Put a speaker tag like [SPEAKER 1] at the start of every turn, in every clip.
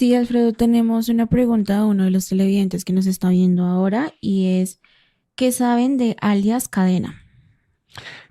[SPEAKER 1] Sí, Alfredo, tenemos una pregunta de uno de los televidentes que nos está viendo ahora y es, ¿qué saben de alias Cadena?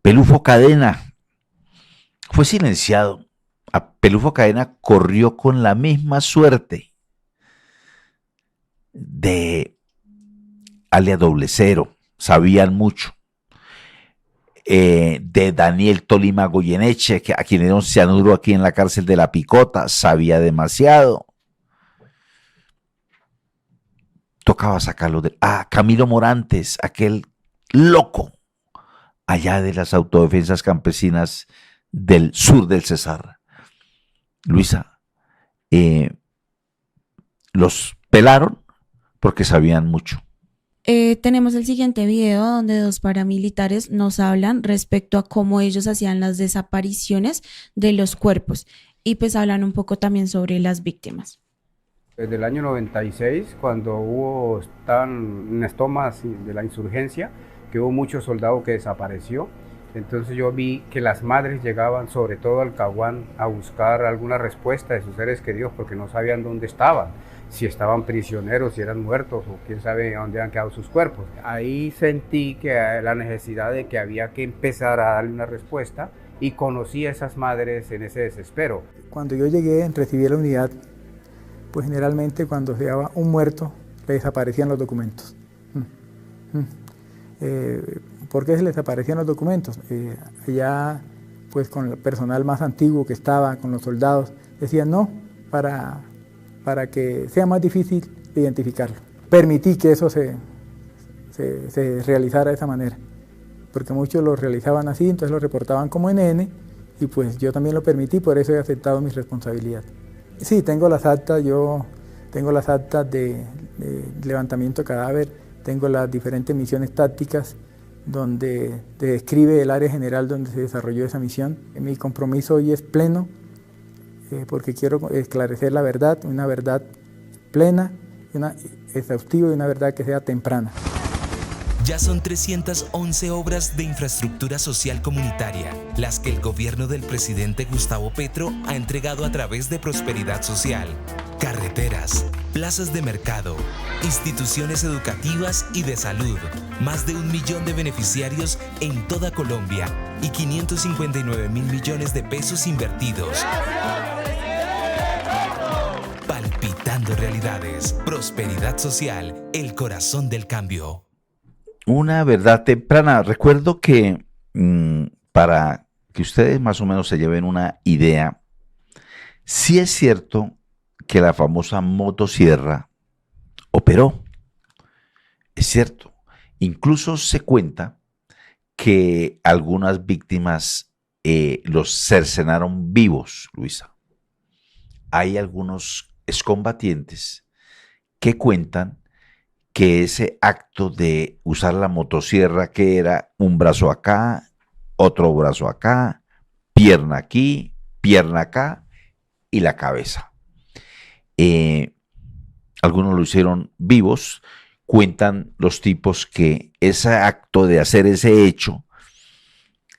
[SPEAKER 2] Pelufo Cadena fue silenciado. A Pelufo Cadena corrió con la misma suerte de alias Doble Cero. Sabían mucho. De Daniel Tolima Goyeneche, a quien le dieron cianuro aquí en la cárcel de La Picota, sabía demasiado. Tocaba sacarlo de... Ah, Camilo Morantes, aquel loco allá de las autodefensas campesinas del sur del Cesar. Luisa, eh, los pelaron porque sabían mucho.
[SPEAKER 1] Tenemos el siguiente video donde dos paramilitares nos hablan respecto a cómo ellos hacían las desapariciones de los cuerpos y pues hablan un poco también sobre las víctimas.
[SPEAKER 3] Desde el año 96, cuando estaban en las tomas de la insurgencia, que hubo muchos soldados que desapareció, entonces yo vi que las madres llegaban sobre todo al Caguán a buscar alguna respuesta de sus seres queridos porque no sabían dónde estaban, si estaban prisioneros, si eran muertos o quién sabe dónde han quedado sus cuerpos. Ahí sentí que la necesidad de que había que empezar a darle una respuesta y conocí a esas madres en ese desespero.
[SPEAKER 4] Cuando yo llegué, recibí la unidad, pues generalmente cuando se daba un muerto, le desaparecían los documentos. ¿Por qué se les desaparecían los documentos? Allá, pues con el personal más antiguo que estaba, con los soldados, decían no, para que sea más difícil identificarlo. Permití que eso se realizara de esa manera, porque muchos lo realizaban así, entonces lo reportaban como NN, y pues yo también lo permití, por eso he aceptado mi responsabilidad. Sí, tengo las actas, yo tengo las actas de levantamiento de cadáver, tengo las diferentes misiones tácticas donde te describe el área general donde se desarrolló esa misión. Mi compromiso hoy es pleno porque quiero esclarecer la verdad, una verdad plena, una exhaustiva y una verdad que sea temprana.
[SPEAKER 5] Ya son 311 obras de infraestructura social comunitaria, las que el gobierno del presidente Gustavo Petro ha entregado a través de Prosperidad Social. Carreteras, plazas de mercado, instituciones educativas y de salud, más de 1 millón de beneficiarios en toda Colombia y 559.000 millones de pesos invertidos. Palpitando realidades. Prosperidad Social, el corazón del cambio.
[SPEAKER 2] Una verdad temprana. Recuerdo que para que ustedes más o menos se lleven una idea, sí es cierto que la famosa motosierra operó. Es cierto. Incluso se cuenta que algunas víctimas los cercenaron vivos, Luisa. Hay algunos excombatientes que cuentan que ese acto de usar la motosierra, que era un brazo acá, otro brazo acá, pierna aquí, pierna acá y la cabeza. Algunos lo hicieron vivos. Cuentan los tipos que ese acto de hacer ese hecho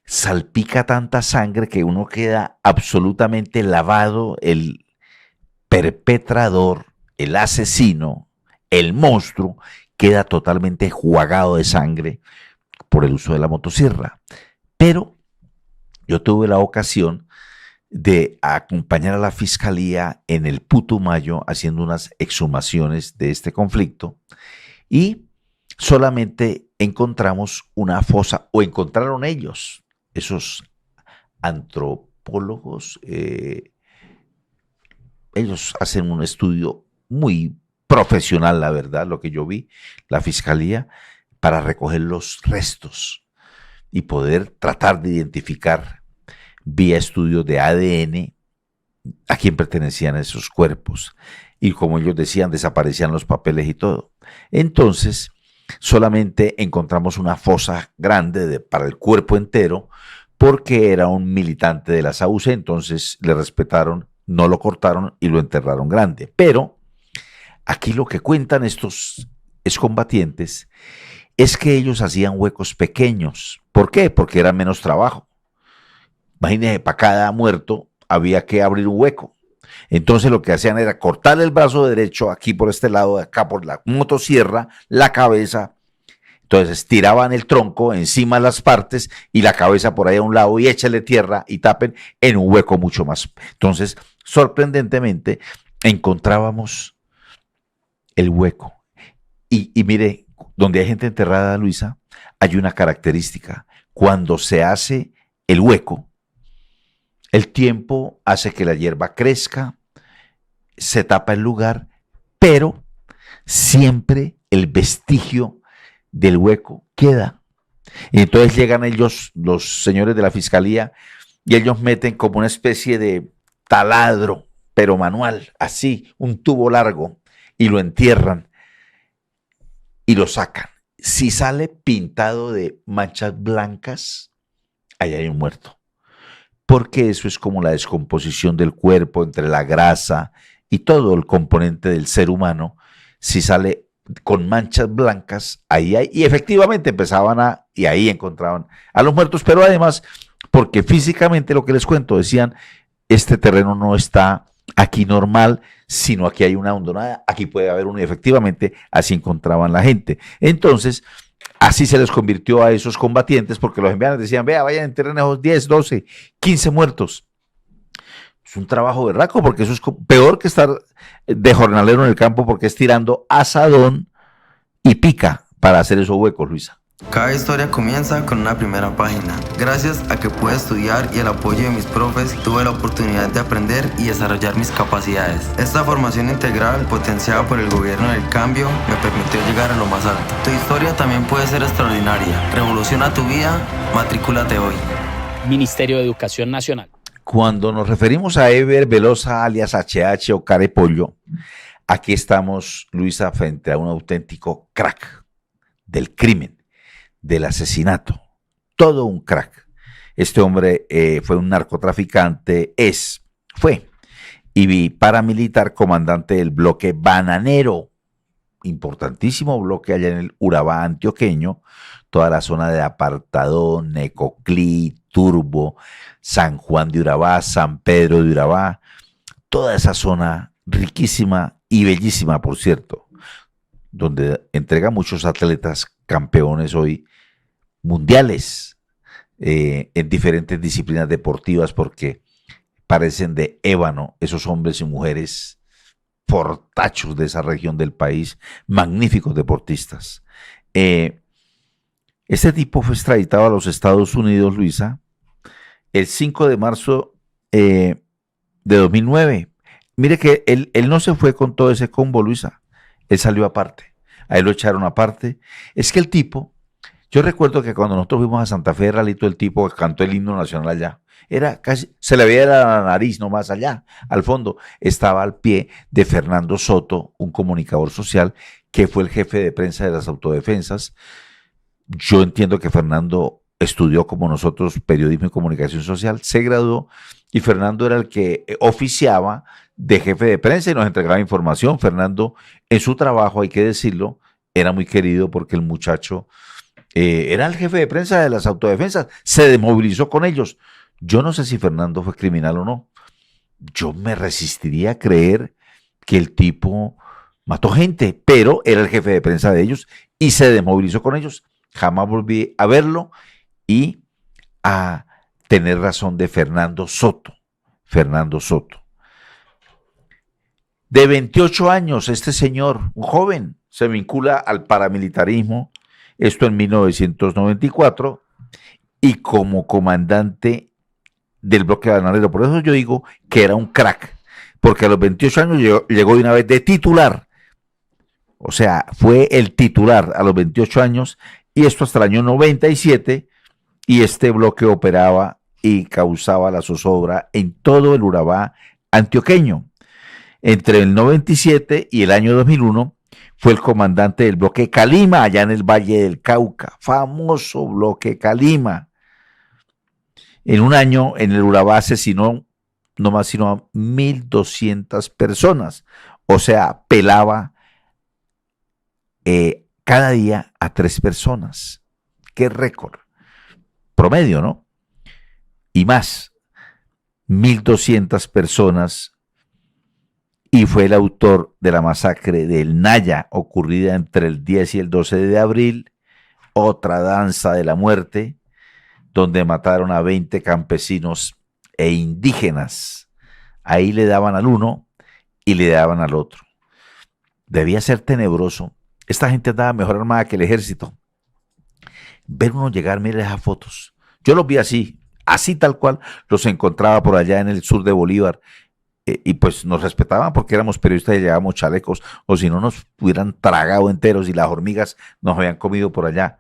[SPEAKER 2] salpica tanta sangre que uno queda absolutamente lavado. El perpetrador, el asesino, el monstruo, queda totalmente enjuagado de sangre por el uso de la motosierra. Pero yo tuve la ocasión de acompañar a la fiscalía en el Putumayo haciendo unas exhumaciones de este conflicto y solamente encontramos una fosa, o encontraron ellos, esos antropólogos, ellos hacen un estudio muy profesional, la verdad, lo que yo vi, la fiscalía, para recoger los restos y poder tratar de identificar vía estudios de ADN a quién pertenecían esos cuerpos. Y como ellos decían, desaparecían los papeles y todo. Entonces, solamente encontramos una fosa grande para el cuerpo entero porque era un militante de la SAUCE, entonces le respetaron, no lo cortaron y lo enterraron grande. Pero aquí lo que cuentan estos excombatientes es que ellos hacían huecos pequeños. ¿Por qué? Porque era menos trabajo. Imagínense, para cada muerto había que abrir un hueco. Entonces lo que hacían era cortarle el brazo derecho aquí por este lado, de acá por la motosierra, la cabeza. Entonces tiraban el tronco encima de las partes y la cabeza por ahí a un lado y échale tierra y tapen en un hueco mucho más. Entonces, sorprendentemente, encontrábamos el hueco. Y mire, donde hay gente enterrada, Luisa, hay una característica. Cuando se hace el hueco, el tiempo hace que la hierba crezca, se tapa el lugar, pero siempre el vestigio del hueco queda. Y entonces llegan ellos, los señores de la fiscalía, y ellos meten como una especie de taladro, pero manual, así, un tubo largo, y lo entierran y lo sacan. Si sale pintado de manchas blancas, ahí hay un muerto. Porque eso es como la descomposición del cuerpo entre la grasa y todo el componente del ser humano. Si sale con manchas blancas, ahí hay, y efectivamente y ahí encontraban a los muertos, pero además, porque físicamente lo que les cuento, decían, este terreno no está aquí normal, sino aquí hay una hondonada, aquí puede haber uno, y efectivamente así encontraban la gente. Entonces, así se les convirtió a esos combatientes, porque los enviaban, decían, vea, vayan, entierren esos 10, 12, 15 muertos. Es un trabajo berraco, porque eso es peor que estar de jornalero en el campo, porque es tirando asadón y pica para hacer esos huecos, Luisa.
[SPEAKER 6] Cada historia comienza con una primera página. Gracias a que pude estudiar y el apoyo de mis profes, tuve la oportunidad de aprender y desarrollar mis capacidades. Esta formación integral, potenciada por el gobierno del cambio, me permitió llegar a lo más alto. Tu historia también puede ser extraordinaria. Revoluciona tu vida, matricúlate hoy.
[SPEAKER 7] Ministerio de Educación Nacional.
[SPEAKER 2] Cuando nos referimos a Eber Velosa, alias HH o Carepollo, aquí estamos, Luisa, frente a un auténtico crack del crimen, del asesinato, todo un crack. Este hombre fue un narcotraficante, fue y paramilitar, comandante del bloque bananero, importantísimo bloque allá en el Urabá antioqueño, toda la zona de Apartadón, Necoclí, Turbo, San Juan de Urabá, San Pedro de Urabá, toda esa zona riquísima y bellísima, por cierto, donde entrega muchos atletas campeones hoy mundiales en diferentes disciplinas deportivas, porque parecen de ébano esos hombres y mujeres fortachos de esa región del país, magníficos deportistas. Este tipo fue extraditado a los Estados Unidos, Luisa, el 5 de marzo de 2009. Mire que él no se fue con todo ese combo, Luisa. Él salió aparte. A él lo echaron aparte. Es que el tipo, yo recuerdo que cuando nosotros fuimos a Santa Fe de Ralito, el tipo cantó el himno nacional allá. Era casi, se le veía la nariz nomás allá. Al fondo estaba al pie de Fernando Soto, un comunicador social que fue el jefe de prensa de las autodefensas. Yo entiendo que Fernando estudió como nosotros periodismo y comunicación social, se graduó y Fernando era el que oficiaba de jefe de prensa y nos entregaba información. Fernando, en su trabajo, hay que decirlo, era muy querido porque el muchacho era el jefe de prensa de las autodefensas, se desmovilizó con ellos. Yo no sé si Fernando fue criminal o no. Yo me resistiría a creer que el tipo mató gente, pero era el jefe de prensa de ellos y se desmovilizó con ellos. Jamás volví a verlo y a tener razón de Fernando Soto. Fernando Soto. De 28 años, este señor, un joven, se vincula al paramilitarismo, esto en 1994, y como comandante del bloque bananero. Por eso yo digo que era un crack, porque a los 28 años llegó de una vez de titular. O sea, fue el titular a los 28 años, y esto hasta el año 97, y este bloque operaba y causaba la zozobra en todo el Urabá antioqueño. Entre el 97 y el año 2001 fue el comandante del bloque Calima, allá en el Valle del Cauca, famoso bloque Calima. En un año en el Urabá asesinó no más sino a 1.200 personas, o sea, pelaba cada día a 3 personas. ¡Qué récord! Promedio, ¿no? Y más, 1.200 personas y fue el autor de la masacre del Naya, ocurrida entre el 10 y el 12 de abril, otra danza de la muerte, donde mataron a 20 campesinos e indígenas. Ahí le daban al uno y le daban al otro. Debía ser tenebroso. Esta gente andaba mejor armada que el ejército. Ver uno llegar, mire esas fotos. Yo los vi así tal cual, los encontraba por allá en el sur de Bolívar. Y pues nos respetaban porque éramos periodistas y llevábamos chalecos, o si no nos hubieran tragado enteros y las hormigas nos habían comido por allá.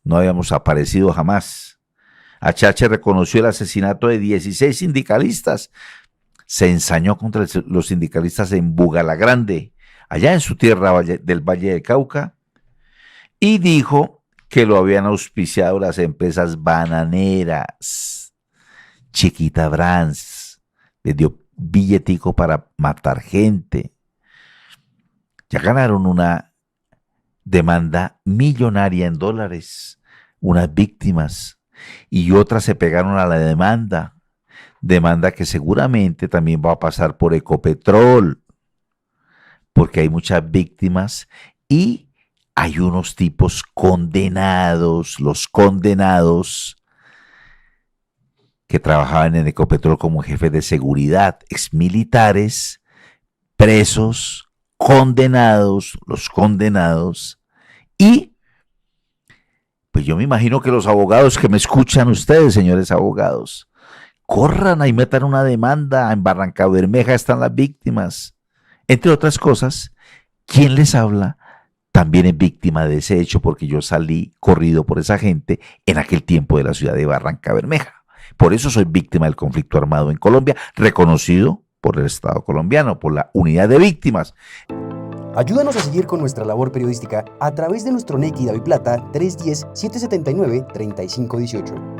[SPEAKER 2] No habíamos aparecido jamás. HH reconoció el asesinato de 16 sindicalistas. Se ensañó contra los sindicalistas en Bugalagrande, allá en su tierra del Valle del Cauca, y dijo que lo habían auspiciado las empresas bananeras. Chiquita Brands les dio billetico para matar gente. Ya ganaron una demanda millonaria en dólares, unas víctimas, y otras se pegaron a la demanda que seguramente también va a pasar por Ecopetrol, porque hay muchas víctimas y hay unos tipos condenados, los condenados que trabajaban en Ecopetrol como jefes de seguridad, exmilitares, presos, condenados, los condenados, y pues yo me imagino que los abogados que me escuchan ustedes, señores abogados, corran y metan una demanda. En Barrancabermeja están las víctimas. Entre otras cosas, quien les habla también es víctima de ese hecho, porque yo salí corrido por esa gente en aquel tiempo de la ciudad de Barrancabermeja. Por eso soy víctima del conflicto armado en Colombia, reconocido por el Estado colombiano, por la Unidad de Víctimas.
[SPEAKER 8] Ayúdanos a seguir con nuestra labor periodística a través de nuestro NECI DaviPlata 310-779-3518.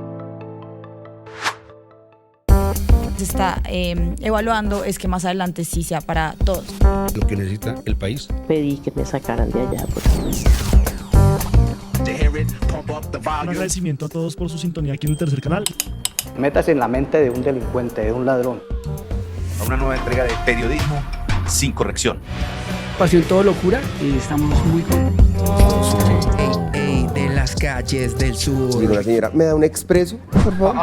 [SPEAKER 9] Se está evaluando es que más adelante sí sea para todos.
[SPEAKER 10] Lo que necesita el país.
[SPEAKER 11] Pedí que me sacaran de allá.
[SPEAKER 12] Un agradecimiento a todos por su sintonía aquí en el tercer canal.
[SPEAKER 13] Métase en la mente de un delincuente, de un ladrón.
[SPEAKER 14] A una nueva entrega de periodismo sin corrección.
[SPEAKER 15] Pasión todo locura y estamos muy contentos.
[SPEAKER 16] De las calles del sur.
[SPEAKER 17] Digo, la señora, ¿me da un expreso, por favor?